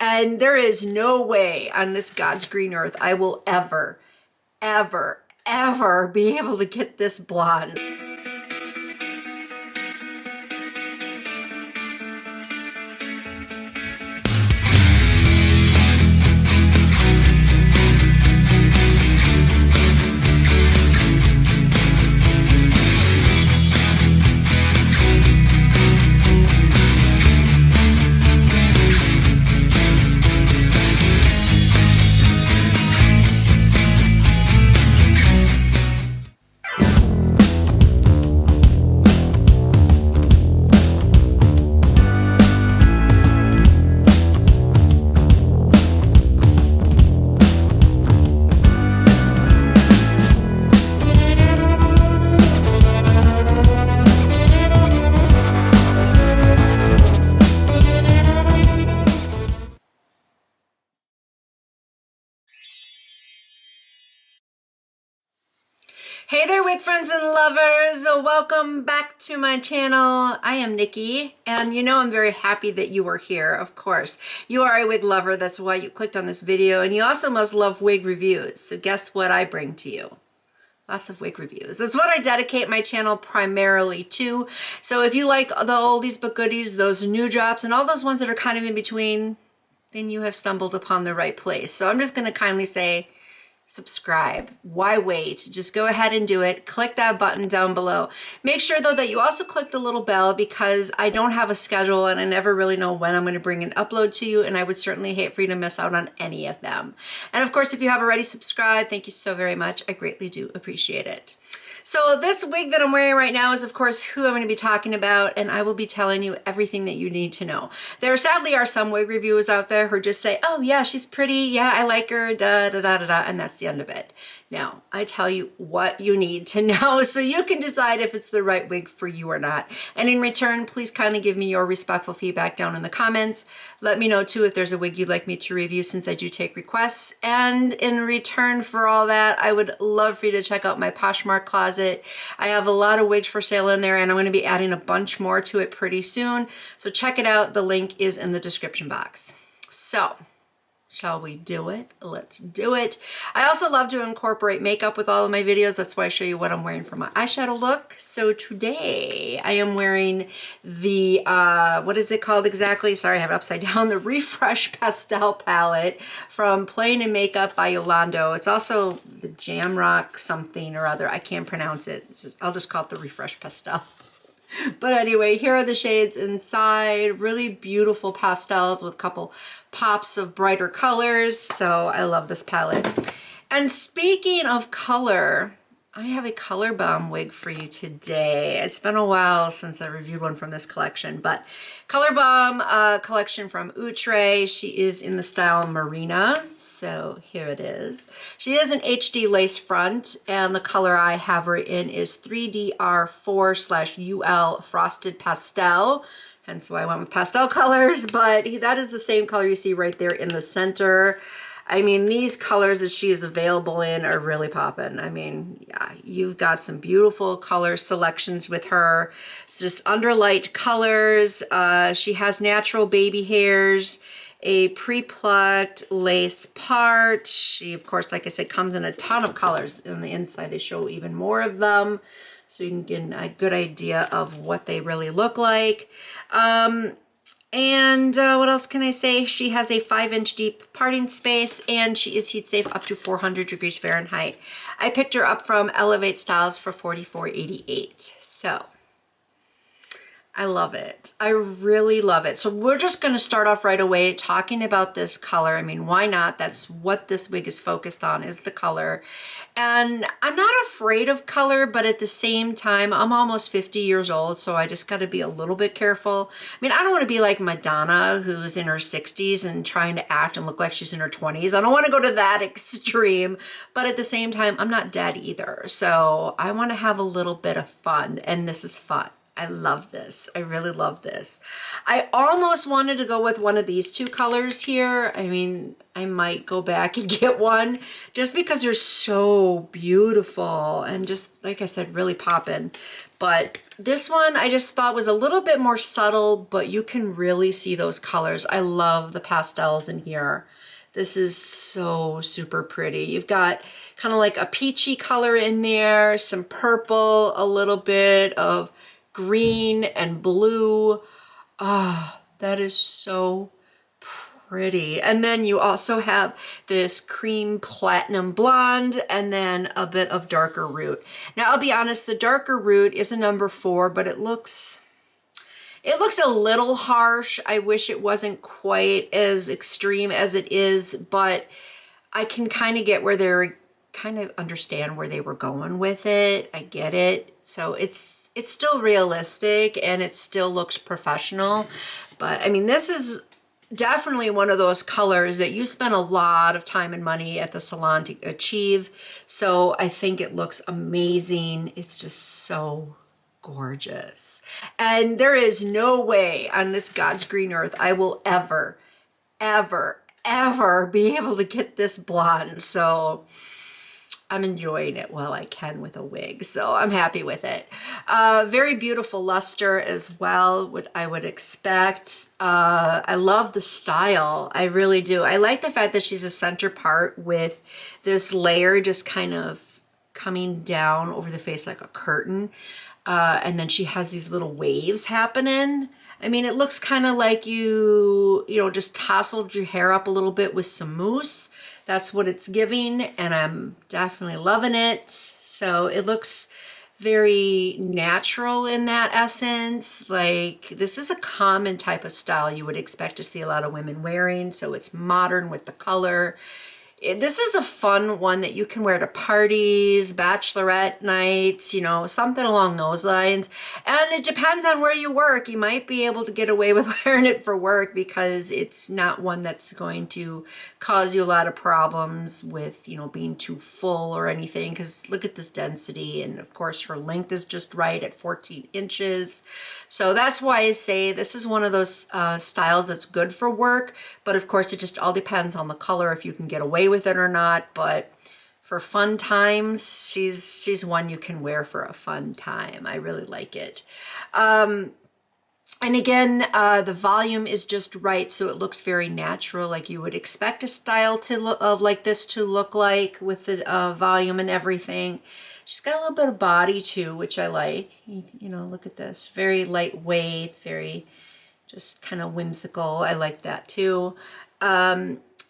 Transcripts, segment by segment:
And there is no way on this God's green earth I will ever, ever, ever be able to get this blonde. Hey there, wig friends and lovers. Welcome back to my channel. I am Nikki, and you know I'm very happy that you are here. Of course, you are a wig lover. That's why you clicked on this video, and you also must love wig reviews. So guess what I bring to you? Lots of wig reviews. That's what I dedicate my channel primarily to. So if you like the oldies but goodies, those new drops, and all those ones that are kind of in between, then you have stumbled upon the right place. So I'm just going to kindly say, subscribe. Why wait? Just go ahead and do it. Click that button down below. Make sure though that you also click the little bell, because I don't have a schedule and I never really know when I'm going to bring an upload to you, and I would certainly hate for you to miss out on any of them. And of course, if you have already subscribed, thank you so very much. I greatly do appreciate it. So this wig that I'm wearing right now is, of course, who I'm going to be talking about, and I will be telling you everything that you need to know. There sadly are some wig reviewers out there who just say, oh yeah, she's pretty, yeah, I like her, da da da da da, and that's the end of it. Now, I tell you what you need to know so you can decide if it's the right wig for you or not. And in return, please kindly give me your respectful feedback down in the comments. Let me know too if there's a wig you'd like me to review, since I do take requests. And in return for all that, I would love for you to check out my Poshmark closet. I have a lot of wigs for sale in there, and I'm going to be adding a bunch more to it pretty soon. So check it out. The link is in the description box. So, shall we do it? Let's do it. I also love to incorporate makeup with all of my videos. That's why I show you what I'm wearing for my eyeshadow look. So today I am wearing the, what is it called exactly? Sorry, I have it upside down. The Refresh Pastel palette from Plain and Makeup by Yolando. It's also the Jamrock something or other. I can't pronounce it. I'll just call it the Refresh Pastel. But anyway, here are the shades inside. Really beautiful pastels with a couple pops of brighter colors. So I love this palette. And speaking of color, I have a color bomb wig for you today. It's been a while since I reviewed one from this collection, but color bomb collection from Outre. She is in the style MARINA. So here it is. She is an HD lace front, and the color I have her in is 3DR4/UL Frosted Pastel. Hence why I went with pastel colors, but that is the same color you see right there in the center. I mean, these colors that she is available in are really popping. I mean, yeah, you've got some beautiful color selections with her. It's just under light colors. She has natural baby hairs, a pre-plucked lace part. She, of course, like I said, comes in a ton of colors. On the inside, they show even more of them, so you can get a good idea of what they really look like. And what else can I say? She has a 5-inch deep parting space, and she is heat safe up to 400 degrees Fahrenheit. I picked her up from elevatestyles for $44.88. So I love it. I really love it. So we're just going to start off right away talking about this color. I mean, why not? That's what this wig is focused on, is the color. And I'm not afraid of color, but at the same time, I'm almost 50 years old, so I just got to be a little bit careful. I mean, I don't want to be like Madonna, who's in her 60s and trying to act and look like she's in her 20s. I don't want to go to that extreme, but at the same time, I'm not dead either. So I want to have a little bit of fun, and this is fun. I love this. I really love this. I almost wanted to go with one of these two colors here. I mean, I might go back and get one just because they're so beautiful and just, like I said, really poppin'. But This one I just thought was a little bit more subtle, but you can really see those colors. I love the pastels in here. This is so super pretty. You've got kind of like a peachy color in there, some purple, a little bit of green and blue. Ah, that is so pretty. And then you also have this cream platinum blonde and then a bit of darker root. Now, I'll be honest, the darker root is a number 4, but it looks a little harsh. I wish it wasn't quite as extreme as it is, but I can kind of get where they're kind of understand where they were going with it. I get it. So it's still realistic and it still looks professional. But I mean, this is definitely one of those colors that you spend a lot of time and money at the salon to achieve. So I think it looks amazing. It's just so gorgeous. And there is no way on this God's green earth I will ever, ever, ever be able to get this blonde. So I'm enjoying it while I can with a wig, so I'm happy with it. Very beautiful luster as well, what I would expect. I love the style, I really do. I like the fact that she's a center part with this layer just kind of coming down over the face like a curtain. And then she has these little waves happening. I mean, it looks kind of like you know, just tousled your hair up a little bit with some mousse. That's what it's giving, and I'm definitely loving it. So it looks very natural in that essence. Like, this is a common type of style you would expect to see a lot of women wearing. So it's modern with the color. This is a fun one that you can wear to parties, bachelorette nights, you know, something along those lines. And it depends on where you work. You might be able to get away with wearing it for work because it's not one that's going to cause you a lot of problems with, you know, being too full or anything. Because look at this density. And of course, her length is just right at 14 inches. So that's why I say this is one of those styles that's good for work. But of course, it just all depends on the color, if you can get away with it or not. But for fun times, she's one you can wear for a fun time. I really like it. And again, the volume is just right, so it looks very natural, like you would expect a style to look like this to look like, with the volume and everything. She's got a little bit of body too, which I like. You know, look at this, very lightweight, very just kind of whimsical. I like that too.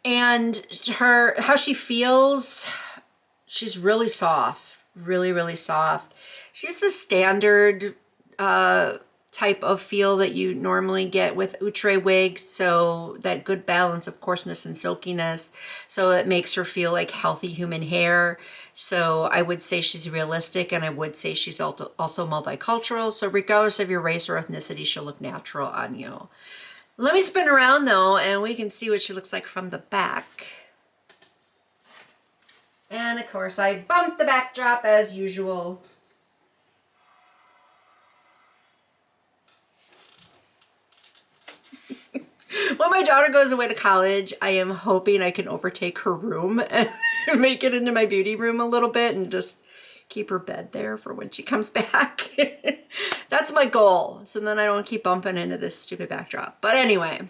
And how she feels, she's really soft, really, really soft. She's the standard type of feel that you normally get with Outre wigs. So that good balance of coarseness and silkiness. So it makes her feel like healthy human hair. So I would say she's realistic, and I would say she's also multicultural. So regardless of your race or ethnicity, she'll look natural on you. Let me spin around though, and we can see what she looks like from the back. And of course, I bumped the backdrop as usual. When my daughter goes away to college, I am hoping I can overtake her room and make it into my beauty room a little bit and just keep her bed there for when she comes back. That's my goal. So then I don't keep bumping into this stupid backdrop. But anyway,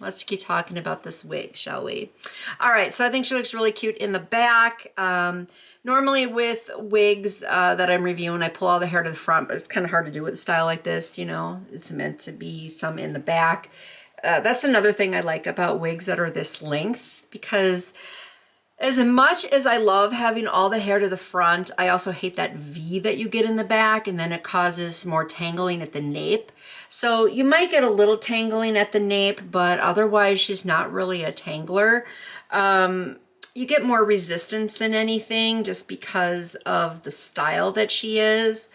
let's keep talking about this wig, shall we? All right, so I think she looks really cute in the back. Normally with wigs that I'm reviewing, I pull all the hair to the front, but it's kind of hard to do with a style like this, you know. It's meant to be some in the back. That's another thing I like about wigs that are this length, because as much as I love having all the hair to the front, I also hate that V that you get in the back, and then it causes more tangling at the nape. So you might get a little tangling at the nape, but otherwise she's not really a tangler. You get more resistance than anything just because of the style that she is.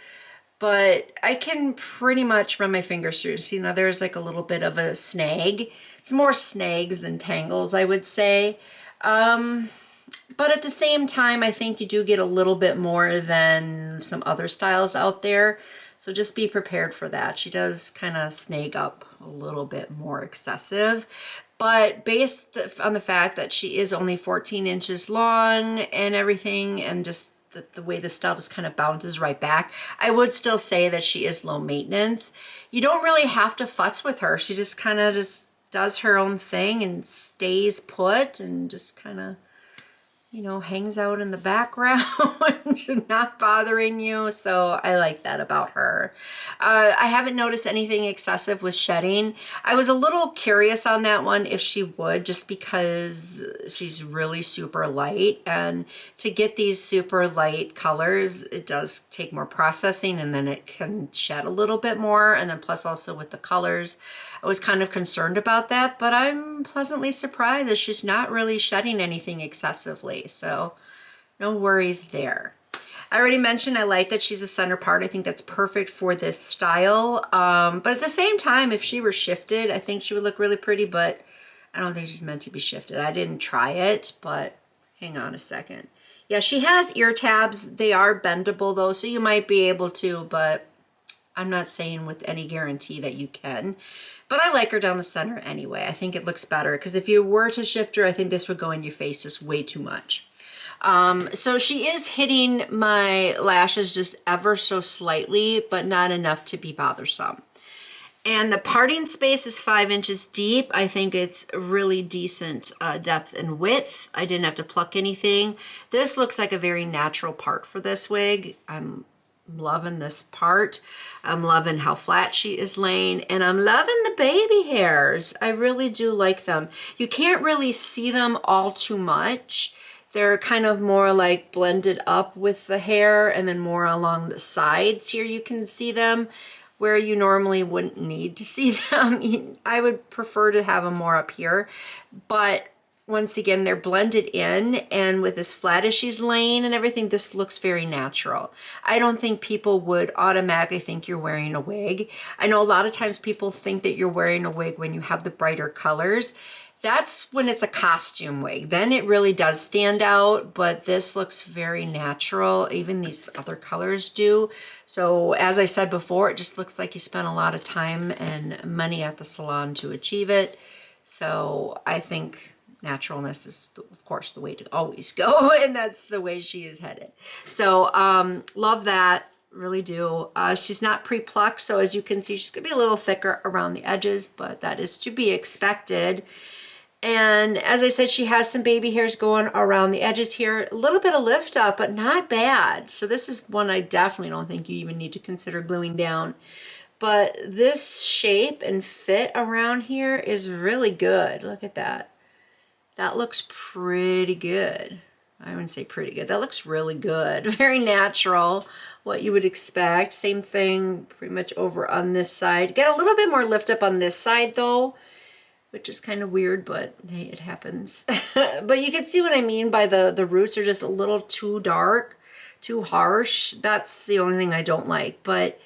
But I can pretty much run my fingers through. So, you know, there's like a little bit of a snag. It's more snags than tangles, I would say. But at the same time, I think you do get a little bit more than some other styles out there. So just be prepared for that. She does kind of snag up a little bit more excessive. But based on the fact that she is only 14 inches long and everything, and just the way the style just kind of bounces right back. I would still say that she is low maintenance. You don't really have to futz with her. She just kind of just does her own thing and stays put and just kind of, you know, hangs out in the background, not bothering you. So I like that about her. I haven't noticed anything excessive with shedding. I was a little curious on that one if she would, just because she's really super light, and to get these super light colors, it does take more processing, and then it can shed a little bit more. And then plus also with the colors, I was kind of concerned about that, but I'm pleasantly surprised that she's not really shedding anything excessively. So no worries there. I already mentioned I like that she's a center part. I think that's perfect for this style. But at the same time, if she were shifted, I think she would look really pretty, but I don't think she's meant to be shifted. I didn't try it, but hang on a second. Yeah, she has ear tabs. They are bendable though, so you might be able to, but I'm not saying with any guarantee that you can. But I like her down the center anyway. I think it looks better, because if you were to shift her, I think this would go in your face just way too much. So she is hitting my lashes just ever so slightly, but not enough to be bothersome. And the parting space is 5 inches deep. I think it's really decent depth and width. I didn't have to pluck anything. This looks like a very natural part for this wig. I'm loving this part. I'm loving how flat she is laying, and I'm loving the baby hairs. I really do like them. You can't really see them all too much. They're kind of more like blended up with the hair, and then more along the sides here you can see them, where you normally wouldn't need to see them. I would prefer to have them more up here, but once again, they're blended in, and with as flat as she's laying and everything, this looks very natural. I don't think people would automatically think you're wearing a wig. I know a lot of times people think that you're wearing a wig when you have the brighter colors. That's when it's a costume wig. Then it really does stand out, but this looks very natural. Even these other colors do. So as I said before, it just looks like you spent a lot of time and money at the salon to achieve it. So I think naturalness is, of course, the way to always go, and that's the way she is headed. So love that, really do. She's not pre-plucked, so as you can see, she's gonna be a little thicker around the edges, but that is to be expected. And as I said, she has some baby hairs going around the edges here, a little bit of lift up, but not bad. So this is one I definitely don't think you even need to consider gluing down. But this shape and fit around here is really good. Look at that. That looks pretty good. I wouldn't say pretty good. That looks really good. Very natural, what you would expect. Same thing pretty much over on this side. Get a little bit more lift up on this side though, which is kind of weird, but hey, it happens. But you can see what I mean by the roots are just a little too dark, too harsh. That's the only thing I don't like. But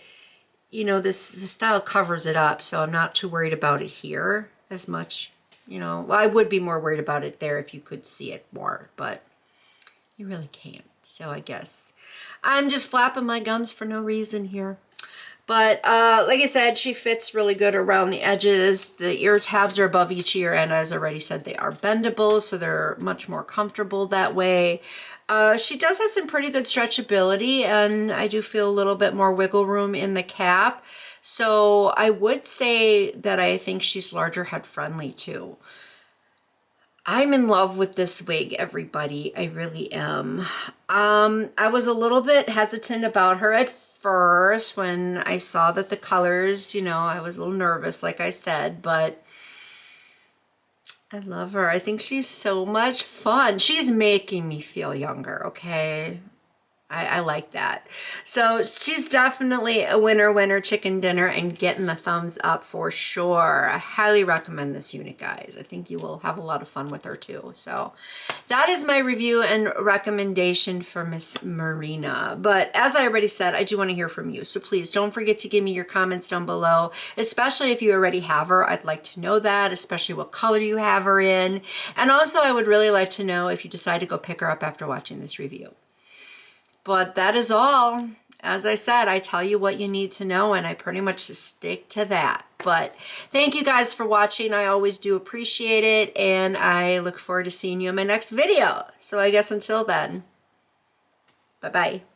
you know, this style covers it up, so I'm not too worried about it here as much. You know, well, I would be more worried about it there if you could see it more, but you really can't. So I guess I'm just flapping my gums for no reason here. But like I said, she fits really good around the edges. The ear tabs are above each ear, and as I already said, they are bendable, so they're much more comfortable that way. She does have some pretty good stretchability, and I do feel a little bit more wiggle room in the cap. So I would say that I think she's larger head friendly too. I'm in love with this wig, everybody. I really am. I was a little bit hesitant about her at first when I saw that the colors, you know, I was a little nervous, like I said, but I love her. I think she's so much fun. She's making me feel younger, okay? I like that. So she's definitely a winner chicken dinner and getting the thumbs up for sure. I highly recommend this unit, guys. I think you will have a lot of fun with her too. So that is my review and recommendation for Miss Marina. But as I already said, I do want to hear from you. So please don't forget to give me your comments down below, especially if you already have her. I'd like to know that, especially what color you have her in. And also I would really like to know if you decide to go pick her up after watching this review. But that is all. As I said, I tell you what you need to know, and I pretty much just stick to that. But thank you guys for watching. I always do appreciate it, and I look forward to seeing you in my next video. So I guess until then, Bye-bye.